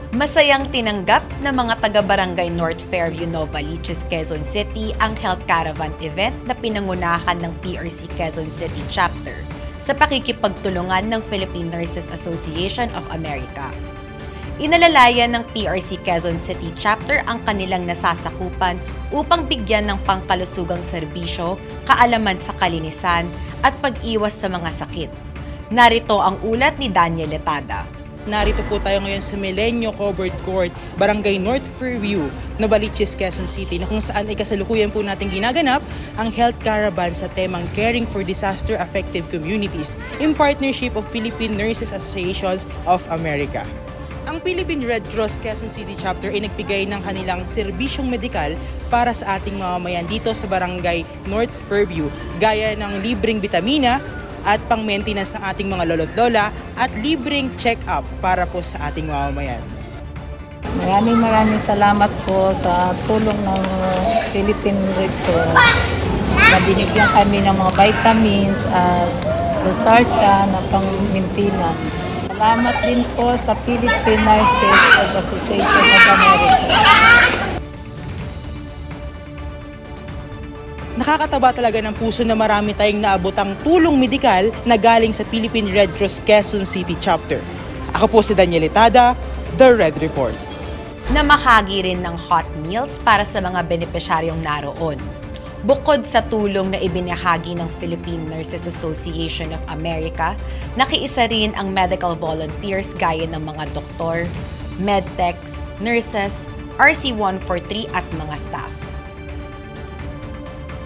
Masayang tinanggap ng mga taga-barangay North Fairview, Novaliches, Quezon City ang Health Caravan event na pinangunahan ng PRC Quezon City Chapter sa pakikipagtulungan ng Philippine Nurses Association of America. Inalalayan ng PRC Quezon City Chapter ang kanilang nasasakupan upang bigyan ng pangkalusugang serbisyo, kaalaman sa kalinisan at pag-iwas sa mga sakit. Narito ang ulat ni Daniel Letada. Narito po tayo ngayon sa Milenio Covered Court, Barangay North Fairview, Novaliches, Quezon City, na kung saan ay kasalukuyan po natin ginaganap ang Health Caravan sa temang Caring for Disaster Affected Communities in partnership of Philippine Nurses Associations of America. Ang Philippine Red Cross Quezon City Chapter ay nagbigay ng kanilang serbisyong medikal para sa ating mamamayan dito sa Barangay North Fairview, gaya ng libreng bitamina at pang-maintenance ng ating mga lolo't lola at libreng check-up para po sa ating mamamayan. Maraming salamat po sa tulong ng Philippine Red Cross na binigyan kami ng mga vitamins at Losartan na pang-maintenance. Salamat din po sa Philippine Nurses Association of America. Nakakataba talaga ng puso na marami tayong naabotang tulong medikal na galing sa Philippine Red Cross Quezon City Chapter. Ako po si Daniel Letada, The Red Report. Namahagi rin ng hot meals para sa mga benepisyaryong naroon. Bukod sa tulong na ibinahagi ng Philippine Nurses Association of America, nakiisa rin ang medical volunteers gaya ng mga doktor, medtechs, nurses, RC-143 at mga staff.